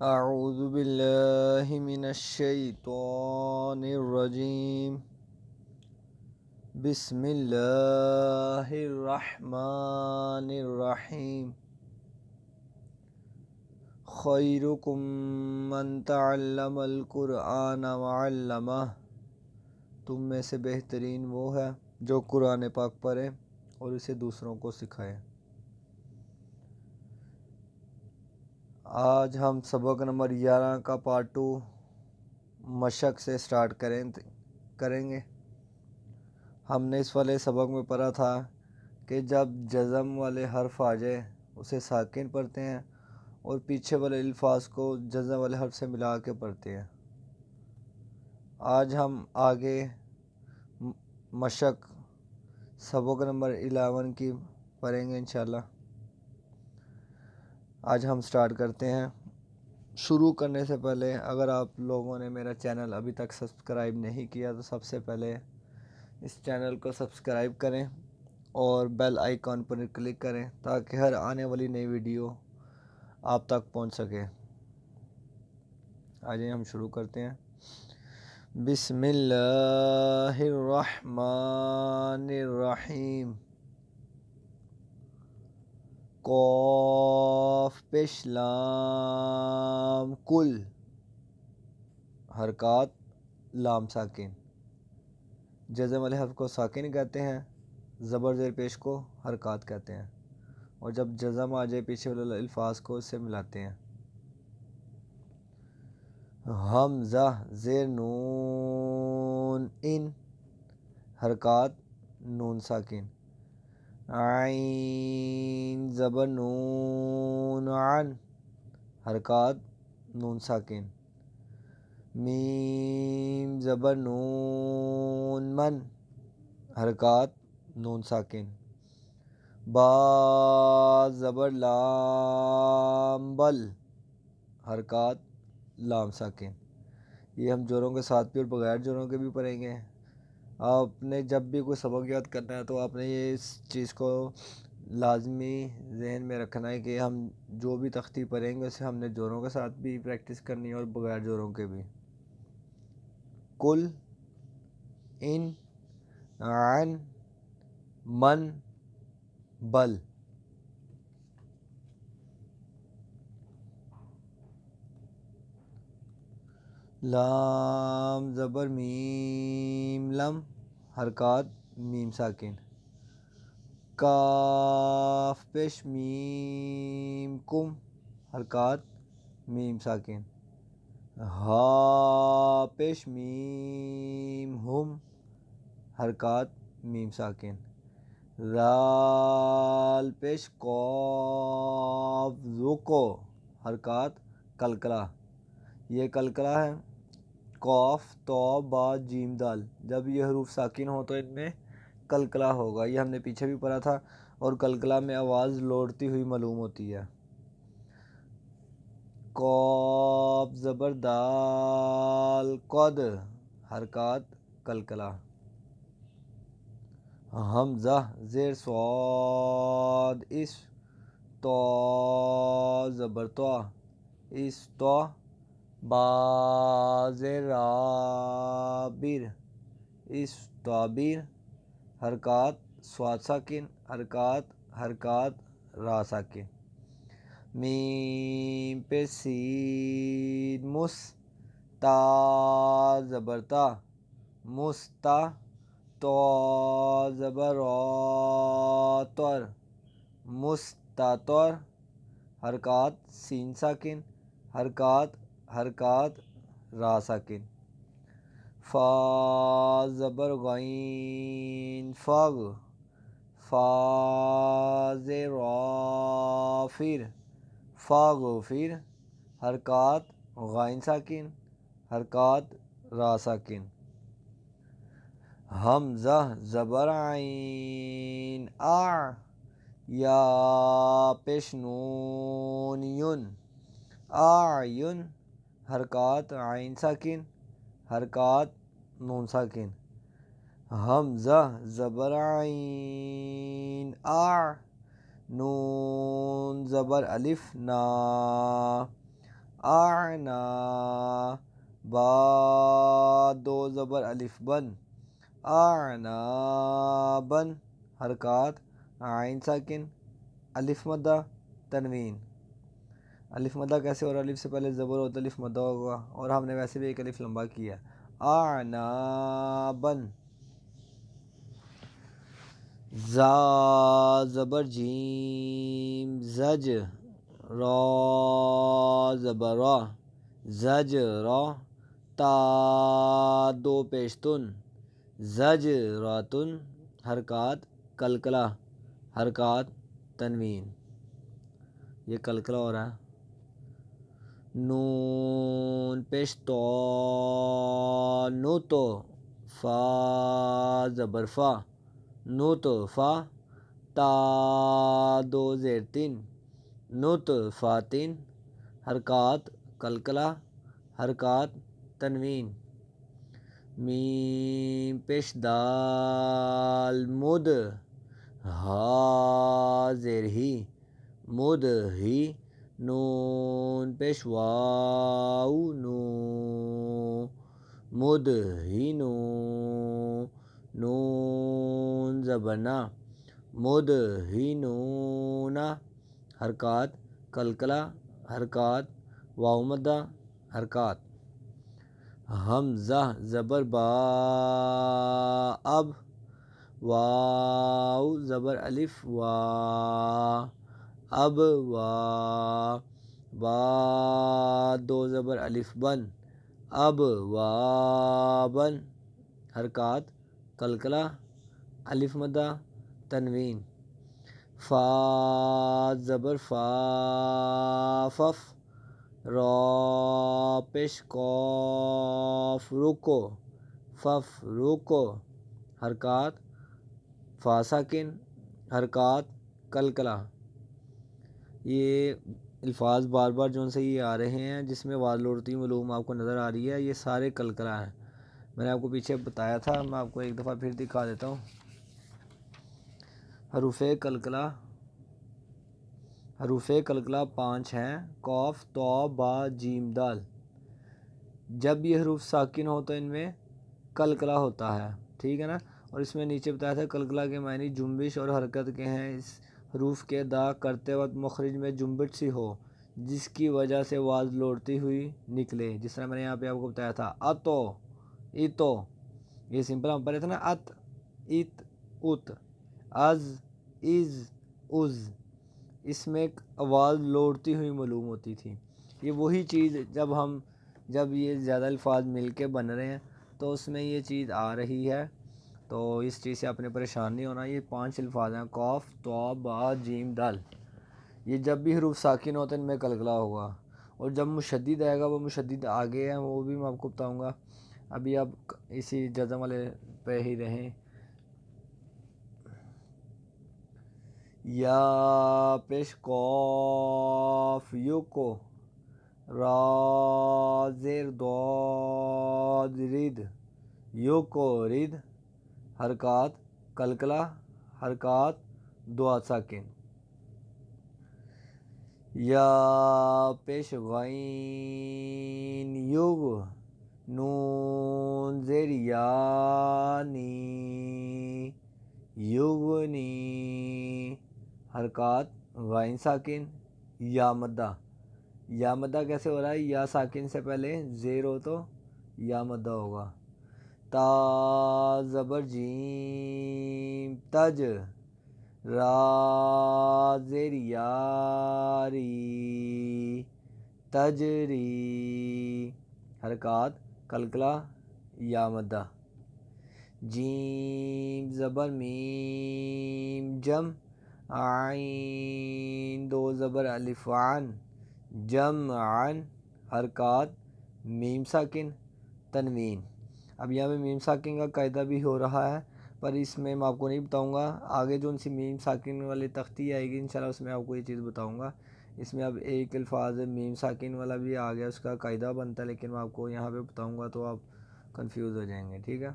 اعوذ باللہ من الشیطان الرجیم بسم اللہ الرحمن الرحیم خیرکم من تعلم القرآن وعلمہ، تم میں سے بہترین وہ ہے جو قرآن پاک پڑھے اور اسے دوسروں کو سکھائے۔ آج ہم سبق نمبر 11 کا پارٹ 2 مشق سے سٹارٹ کریں گے۔ ہم نے اس والے سبق میں پڑھا تھا کہ جب جزم والے حرف آ جائے اسے ساکن پڑھتے ہیں اور پیچھے والے الفاظ کو جزم والے حرف سے ملا کے پڑھتے ہیں۔ آج ہم آگے مشق سبق نمبر 11 کی پڑھیں گے انشاءاللہ۔ آج ہم سٹارٹ کرتے ہیں۔ شروع کرنے سے پہلے اگر آپ لوگوں نے میرا چینل ابھی تک سبسکرائب نہیں کیا تو سب سے پہلے اس چینل کو سبسکرائب کریں اور بیل آئیکن پر کلک کریں تاکہ ہر آنے والی نئی ویڈیو آپ تک پہنچ سکے۔ آج ہم شروع کرتے ہیں۔ بسم اللہ الرحمن الرحیم۔ قاف پیش لام کل، حرکات لام ساکن۔ جزم والے حرف کو ساکن کہتے ہیں، زبر زیر پیش کو حرکات کہتے ہیں، اور جب جزم آ جائے پیچھے والے الفاظ کو اس سے ملاتے ہیں۔ حمزہ زیر نون ان، حرکات نون ساکن۔ عین زبر نون عن، حرکات نون ساکن۔ میم زبر نون من، حرکات نون ساکن۔ با زبر لام بل، حرکات لام ساکن۔ یہ ہم جوڑوں کے ساتھ بھی اور بغیر جوڑوں کے بھی پڑھیں گے۔ آپ نے جب بھی کوئی سبق یاد کرنا ہے تو آپ نے یہ اس چیز کو لازمی ذہن میں رکھنا ہے کہ ہم جو بھی تختی پڑھیں گے اسے ہم نے جوڑوں کے ساتھ بھی پریکٹس کرنی ہے اور بغیر جوڑوں کے بھی۔ کل، ان، عن، من، بل۔ لام زبر میم لم، حرکات میم ساکن۔ کاف پیش میم کم، حرکات میم ساکن۔ ہا پیش میم ہم، حرکات میم ساکن۔ رال پیش قاف ذوقو، حرکات قلقلہ۔ یہ قلقلہ ہے۔ قاف تو با جیم دال، جب یہ حروف ساکن ہو تو ان میں قلقلہ ہوگا، یہ ہم نے پیچھے بھی پڑھا تھا، اور قلقلہ میں آواز لوٹتی ہوئی معلوم ہوتی ہے۔ قاف زبر دال قد، حرکات قلقلہ۔ حمزہ زیر صاد اس، تو زبر تو، اس تو۔ با زیر را بیر، اس تعبیر، حرکات صاد ساکن، حرکات را ساکن۔ میم پہ سین مس، تا زبر تا، مستا۔ تو زبر را تر، مستطر، حرکات سین ساکن، حرکات را ساکن۔ فا زبر غین فاغ، فا زیر را فیر، فاغفر، حرکات غین ساکن، حرکات را ساکن۔ حمزہ زبر عین آ، یا پیش نون یون، اعین، حرکات عین ساکن، حرکات نون ساکن۔ حمزہ زبر عین آ، نون زبر الف نا، اعنا، با دو زبر الف بن، اعنابن حرکات، عین ساکن، الف مدہ تنوین. الف مدہ کیسے ہو رہا ہے؟ الف سے پہلے زبر ہوتا ہے، الف مدہ ہوگا، اور ہم نے ویسے بھی ایک الف لمبا کیا. اعنابن. زا زبر جیم زج، را زبر را زج را، تا دو پیشتن زج راتن حرکات کلکلہ حرکات تنوین. یہ کلکلہ ہو رہا ہے. نون پیش تو نو تو، فا زبر فا نو تو فا، تا دو زیر تین نت فاتن حرکات کلکلہ حرکات تنوین. میم پیش دال مد، ہا زیر ہی مد ہی، نون پیش واو نو مد ہی نو، نون زبرنا مد ہی نونا حرکات کلکلہ حرکات واو مدہ حرکات. حمزہ زبر با اب، واو زبر الف وا، اب وا، با دو زبر الف بن، اب وابن حرکات کلکلہ الف مدہ تنوین. فا زبر فا فف، را پیش قاف رکو، فف رکو حرکات فا ساکن حرکات کلکلہ. یہ الفاظ بار بار جو سے یہ آ رہے ہیں جس میں واضح لوڑتی معلوم آپ کو نظر آ رہی ہے، یہ سارے کلکلہ ہیں. میں نے آپ کو پیچھے بتایا تھا، میں آپ کو ایک دفعہ پھر دکھا دیتا ہوں. حروف کلکلہ، حروف کلکلہ 5 ہیں: قاف، طا، با، جیم، دال. جب یہ حروف ساکن ہو تو ان میں کلکلہ ہوتا ہے، ٹھیک ہے نا. اور اس میں نیچے بتایا تھا کلکلہ کے معنی جنبش اور حرکت کے ہیں. اس حروف کے ادا کرتے وقت مخرج میں جنبش سی ہو جس کی وجہ سے آواز لوٹتی ہوئی نکلے. جس طرح میں نے یہاں پہ آپ کو بتایا تھا اتو، ایتو، یہ سمپل ہم پڑھے تھے نا، ات، ات، ات، از، از، از. اس میں ایک آواز لوٹتی ہوئی معلوم ہوتی تھی. یہ وہی چیز جب یہ زیادہ الفاظ مل کے بن رہے ہیں تو اس میں یہ چیز آ رہی ہے. تو اس چیز سے آپ نے پریشان نہیں ہونا. یہ 5 الفاظ ہیں: قاف، طا، با، جیم، دال. یہ جب بھی حروف ساکن ہوتے ہیں ان میں کلکلہ ہوگا. اور جب مشدد آئے گا، وہ مشدد آگے ہیں، وہ بھی میں آپ کو بتاؤں گا. ابھی آپ اسی جزم والے پہ ہی رہیں. یا پیش قاف یو کو، را زیر داد رید، یو کو رید حرکات کلکلہ حرکات دو ساکن. یا پیش غین یوگ، نون زیر یانی، یوگنی حرکات غین ساکن یا مدہ. یا مدہ کیسے ہو رہا ہے؟ یا ساکن سے پہلے زیر ہو تو یا مدہ ہوگا. تا زبر جیم تج، را زیر یاری، تجری حرکات کلکلہ یا مدہ. جیم زبر میم جم، عین دو زبر الف عن، جمعن حرکات میم ساکن تنوین. اب یہاں پہ میم ساکن کا قاعدہ بھی ہو رہا ہے، پر اس میں آپ کو نہیں بتاؤں گا. آگے جو ان سی میم ساکن والی تختی آئے گی انشاءاللہ اس میں آپ کو یہ چیز بتاؤں گا. اس میں اب ایک الفاظ میم ساکن والا بھی آ گیا، اس کا قاعدہ بنتا ہے، لیکن میں آپ کو یہاں پہ بتاؤں گا تو آپ کنفیوز ہو جائیں گے، ٹھیک ہے.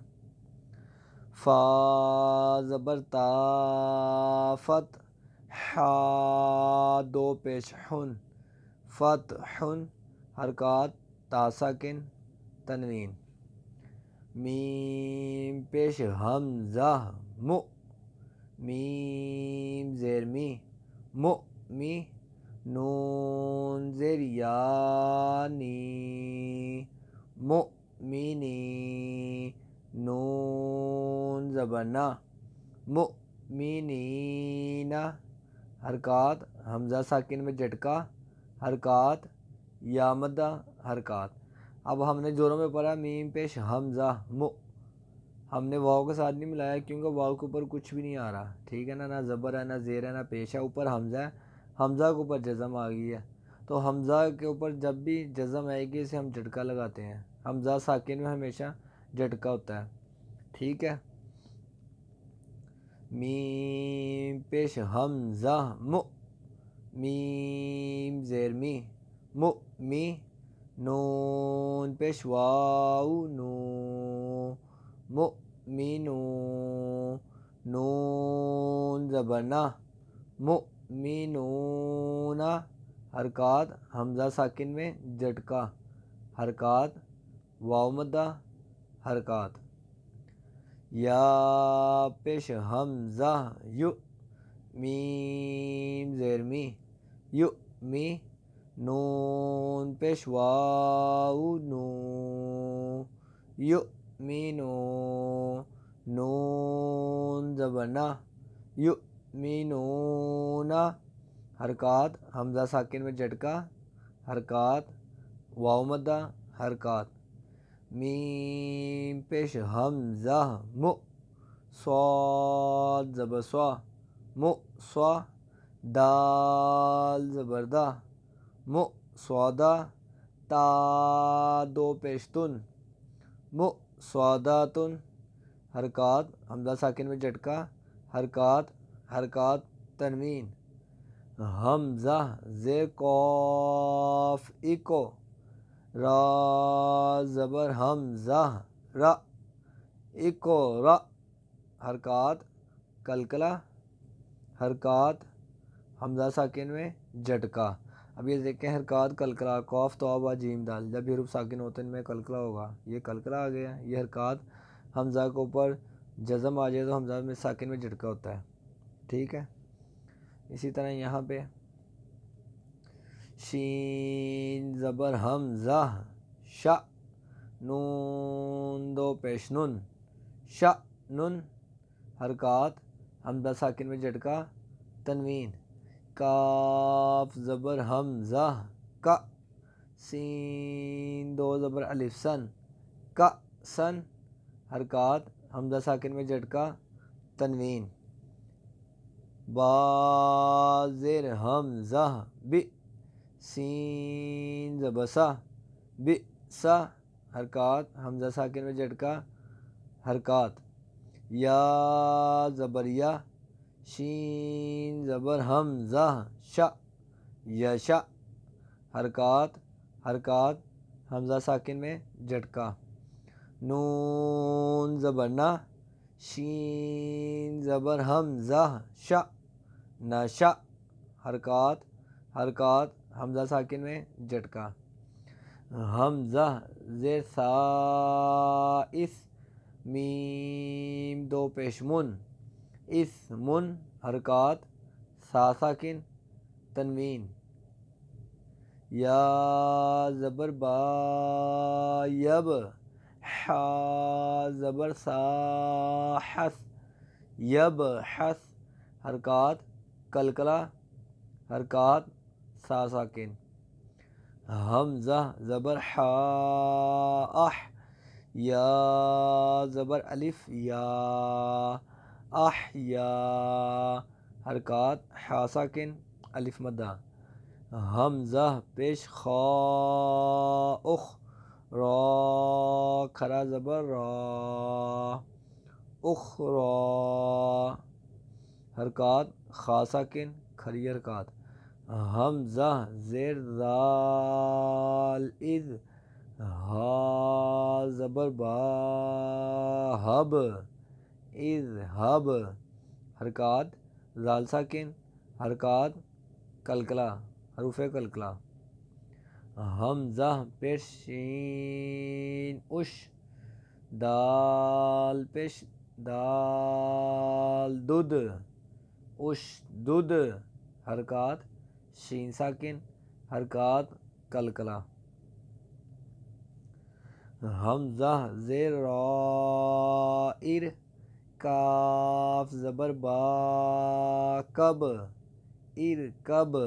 فا زبر تا فت، ہا دو پیش ہن، فتح حرکات تا ساکن تنوین. میم پیش حمزہ مو، میم زیر می مو می، نون زیر یا نی مو می نی، نون زبر نا مو می نی نا. حرکات حمزہ ساکن میں جھٹکا، حرکات یا مدہ حرکات. اب ہم نے جوڑوں میں پڑھا میم پیش حمزہ مو، ہم نے واؤ کے ساتھ نہیں ملایا کیونکہ واؤ کے اوپر کچھ بھی نہیں آ رہا، ٹھیک ہے نا، نہ زبر ہے نہ زیر ہے نہ پیش ہے، اوپر حمزہ ہے، حمزہ کے اوپر جزم آ گئی ہے. تو حمزہ کے اوپر جب بھی جزم آئے گی اسے ہم جھٹکا لگاتے ہیں. حمزہ ساکن میں ہمیشہ جھٹکا ہوتا ہے، ٹھیک ہے. میم پیش حمزہ مو، میم زیر می مو می، نون پیش واو نو مو می نو، نون زبر نا مو می نو نا. حرکات حمزہ ساکن میں جھٹکا، حرکات واو مدہ حرکات. یا پیش حمزہ یو، میم زیر می یو می، نون پیش واو نو یو می نو، نون زبر نا یو می نو نا. حرکات حمزہ ساکن میں جھٹکا، حرکات واو مدہ حرکات. میم پیش حمزہ مو، صاد زبر سوا مو سوا، دال زبر دا مو سوادا، تا دو پیش تن مو سواداتن. حرکات حمزہ ساکن میں جھٹکا، حرکات حرکات تنوین. حمزہ زیر قاف ایکو، را زبر حمزہ را ایکو را. حرکات کلکلا، حرکات حمزہ ساکن میں جھٹکا. اب یہ دیکھیں حرکات کلکلا، قاف تو جیم دال، جب یہ حروف ساکن ہوتے ہیں ان میں کلکلا ہوگا، یہ کلکلا آ گیا. یہ حرکات حمزہ کے اوپر جزم آ جائے تو حمزہ میں ساکن میں جھٹکا ہوتا ہے، ٹھیک ہے. اسی طرح یہاں پہ شین زبر حمزہ شا، نون دو پیش نن شا نن. حرکات حمزہ ساکن میں جھٹکا تنوین. کاف زبر حمزہ کا، سین دو زبر الف سن کا سن. حرکات حمزہ ساکن میں جھٹکا تنوین. با زیر حمزہ بی، سین زبر سا بی سا. حرکات حمزہ ساکن میں جھٹکا حرکات. یا زبر یا، شین زبر حمزہ شا یشا. حرکات حرکات حمزہ ساکن میں جھٹکا. نون زبر نا، شین زبر حمزہ شا نشا. حرکات حرکات حمزہ ساکن میں جھٹکا. حمزہ زیر اس، میم دو پیش من اس من. حرکات سا ساکن تنوین. یا زبر با یب، حا زبر سا حس یب حس. حرکات کلکلا، حرکات سا ساکن. حمزہ زبر حا اح، یا زبر الف یا اح یا. حرکات حا ساکن الف مدہ. حمزہ پیش خا اخ، را کھرا زبر را اخرا. حرکات خا ساکن کھری حرکات. حمزہ زیر ذال اذ، ہا زبر با ہب اذہب. حرکات ذال ساکن، حرکات کلکلا حروف کلکلا. حمزہ پیش شین اش، دال پیش دال دودھ، اش دودھ حرکات، شین ساکن حرکات کلکلا. حمزہ زیر را ار، کاف زبر با کب، ار کب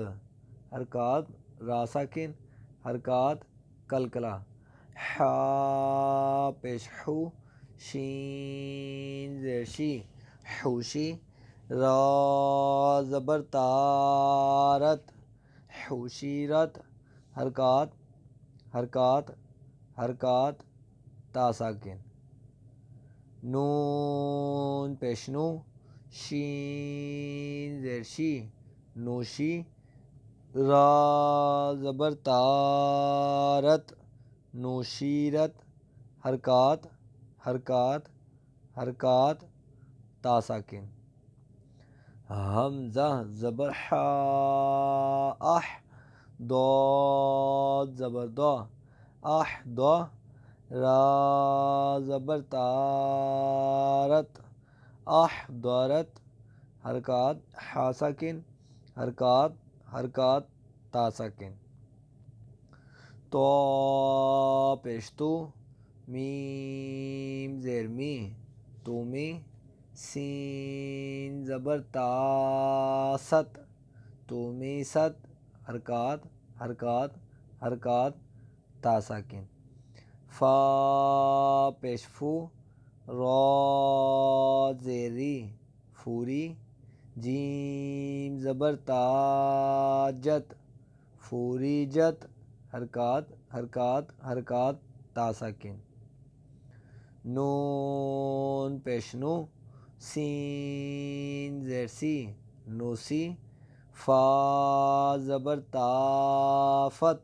حرکات را ساکن حرکات کلکلا. حا پیش حو، شین زیر شی حوشی، را زبر تارت حوشیرت حرکات حرکات حرکات تا ساکن. نون پیش نو، شین زیر شی نوشی، را زبر تارت نوشیرت حرکات حرکات حرکات تا ساکن. حمزہ زبر حا اح، ضاد زبر دا اح دا، را زبر تارت احضرت حرکات حا ساکن حرکات حرکات تا ساکن. تو پیش تو، میم زیر می تومی، سین زبر تاست تومی ست حرکات حرکات حرکات تا ساکن. فا پیش فو، را زیری فوری، جیم زبر تاجت فوری جت حرکات حرکات حرکات تا ساکن. نون پیش نو، سین زیر سی نوسی، فا زبر تافت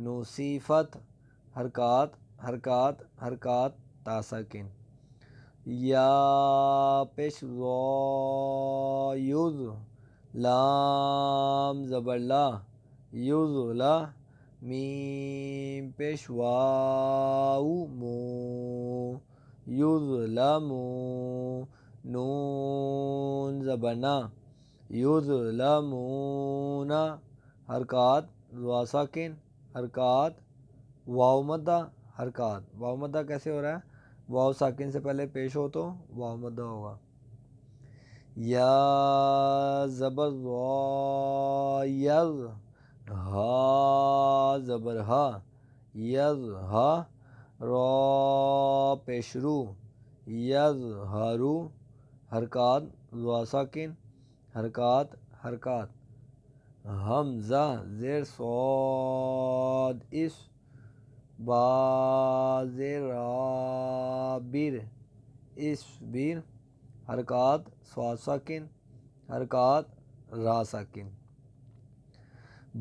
نوسیفت حرکات حرکات حرکات تا ساکن. یا پیش وا یوز، لام زبر لا یوز لا، میم پیش واو مو یوز لمو، نون زبر نا یوز لمونا حرکات وا ساکن حرکات واو مدہ حرکات. واو مدہ کیسے ہو رہا ہے؟ واو ساکن سے پہلے پیش ہو تو واو مدہ ہوگا. یا زبر وا یز، ہا زبر ہا یز ہا، را پیش رو یز ہارو حرکات وا ساکن حرکات حرکات. حمزہ زیر صاد اس، با زیر را بیر اس بیر حرکات صاد ساکن حرکات را ساکن.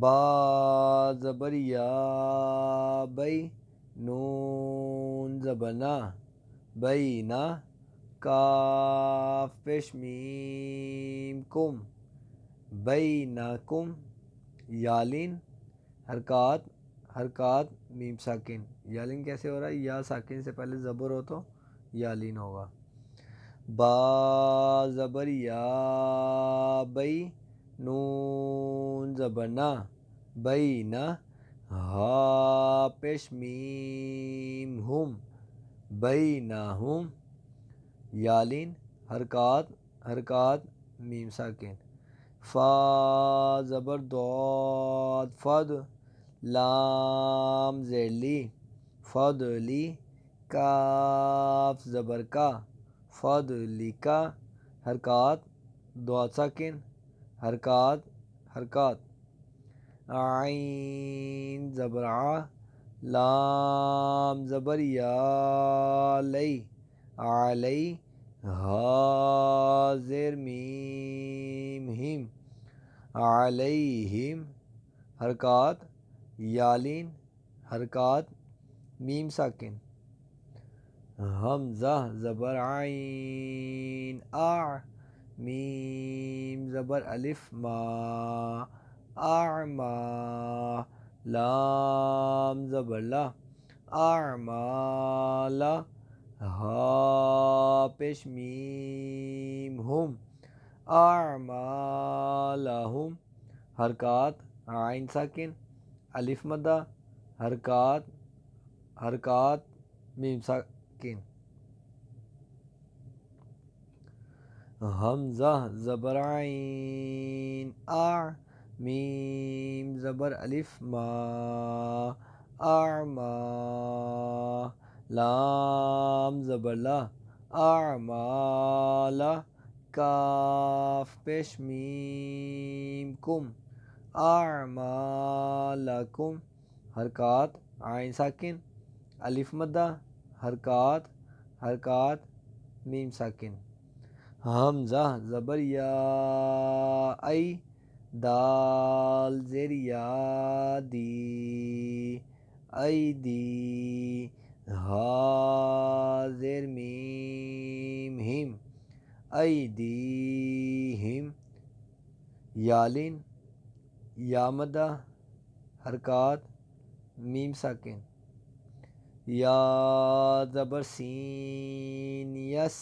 با زبر یا بئی، نون زبر نا بئی نا، کاف پیش میم کم بینکم، یالین حرکات حرکات میم ساکن. یالین کیسے ہو رہا ہے؟ یا ساکن سے پہلے زبر ہو تو یالین ہوگا. با زبر یا بئی، نون زبر نا بئی نا، ہا پیش میم ہم بینہم، یالین حرکات حرکات میم ساکن. فا زبر ضاد فد، لام زیر لی فد لی، کاف زبر کا فد لی کا حرکات ضاد ساکن حرکات حرکات. عین زبر ع، لام زبر یا لئی علی، ہا زیر میم ہم علیہم حرکات یالین حرکات میم ساکن. حمزہ زبر عین آ، میم زبر الف ما اعما، لام زبر لا، اعمالا، ہا پیش میم ہم، اعمالہم، حرکات عین ساکن، الف مدہ، حرکات میم ساکن، حمزہ زبر عین میم زبر الف ما، اعما، لام زبر لا، اعمالا، کاف پیش میم کم، اعمالکم، حرکات عین ساکن، الف مدہ، حرکات میم ساکن، حمزہ زبر یا دال زیر یا دی، ایدی، ہا زیر میم ہم، ایدیہم، یالین، یا مدہ، حرکات میم ساکن، یا زبر سین یس،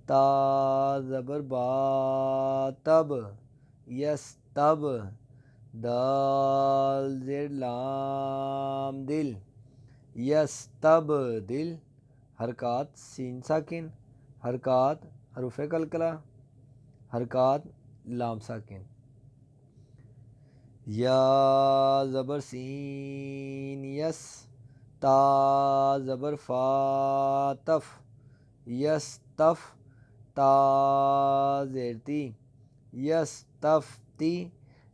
تا زبر با تب، یس تب، دال زیر لام دل، یس تب دل، حرکات سین ساکن، حرکات حروف قلقلہ، حرکات لام ساکن، یا زبر سین یس، تا زبر فا تف، یس تف، تا زیر تی، یس تف تی،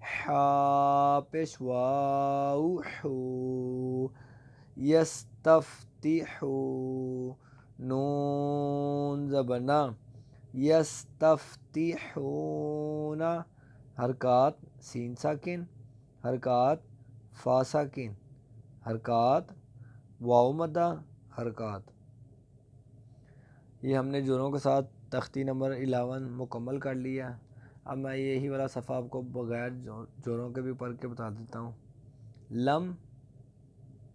حا پیش واو حو، یس تف تی حو، نون زبر نا، یس تف تی حونا، حرکات سین ساکن، حرکات فا ساکن، حرکات واو مدہ، حرکات. یہ ہم نے جوڑوں کے ساتھ تختی نمبر 11 مکمل کر لیا. اب میں یہی والا صفحہ آپ کو بغیر جوڑوں کے بھی پڑھ کے بتا دیتا ہوں. لم،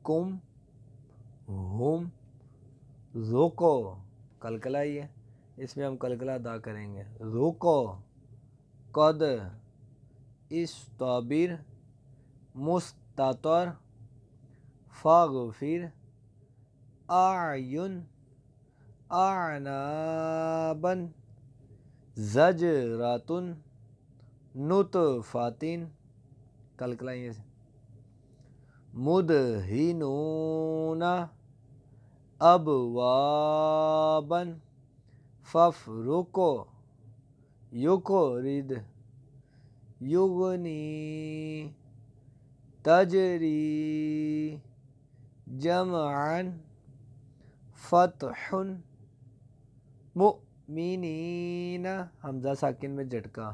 کم، ہم، ذوقو، قلقلہ ہی ہے، اس میں ہم قلقلہ ادا کریں گے. ذوقو، قد، استابر، مستطر، فاغفر، اعین، اعنابا، زجراتن، نطفاتن، قلقلہ ہی ہے. مدہنون، ابوابا، ففرقو، یقرد، یغنی، تجری، جمعا، فتح، مؤمنین، حمزہ ساکن میں جھٹکا،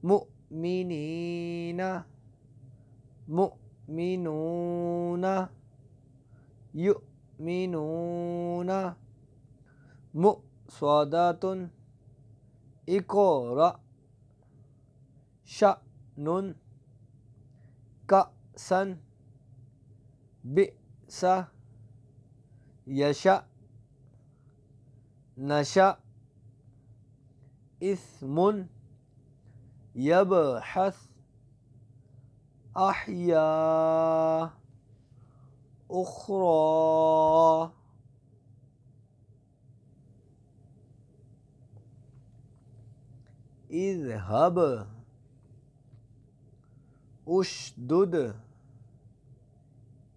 مؤمنین، مؤمنون، یؤمنون، مؤصدات، اقرأ، شأن، کأسا، بئس، یشأ، نشأ، اسم، یبحث، احیا، اخری. اذهب، اشدد،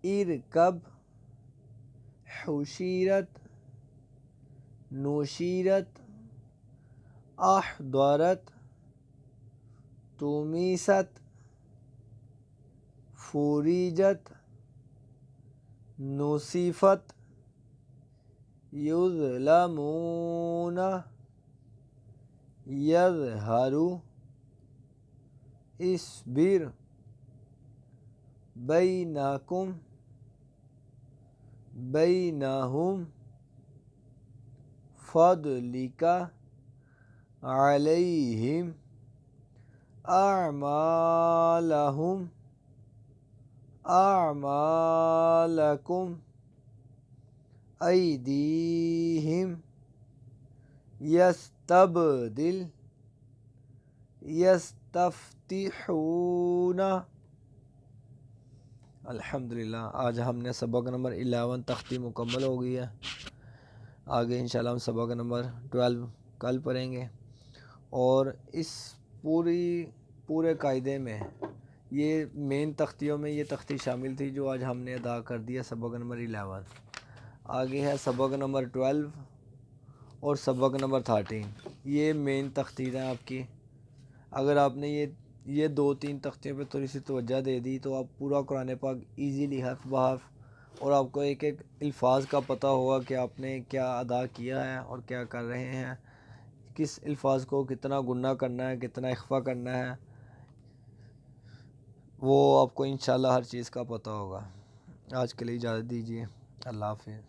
ارکب، حشرت، نشرت، احضرت، طمست، فرجت، نصفت، یظلمون، یظہر، اصبر، بینکم، بینہم، فضلک، علیہم، اعمالہم، أعمالكم أيديهم يستبدل يستفتحون. الحمدللہ آج ہم نے سبق نمبر 11 تختی مکمل ہو گئی ہے. آگے انشاءاللہ ہم سبق نمبر 12 کل پڑھیں گے. اور اس پورے قاعدے میں یہ مین تختیوں میں یہ تختی شامل تھی جو آج ہم نے ادا کر دیا سبق نمبر 11. آگے ہے سبق نمبر 12 اور سبق نمبر 13. یہ مین تختی ہے آپ کی. اگر آپ نے یہ 2-3 تختیوں پہ تھوڑی سی توجہ دے دی تو آپ پورا قرآن پاک ایزیلی حرف بحرف اور آپ کو ایک ایک الفاظ کا پتہ ہوگا کہ آپ نے کیا ادا کیا ہے اور کیا کر رہے ہیں، کس الفاظ کو کتنا گنہ کرنا ہے، کتنا اخفا کرنا ہے، وہ آپ کو انشاءاللہ ہر چیز کا پتہ ہوگا. آج کے لیے اجازت دیجیے. اللہ حافظ.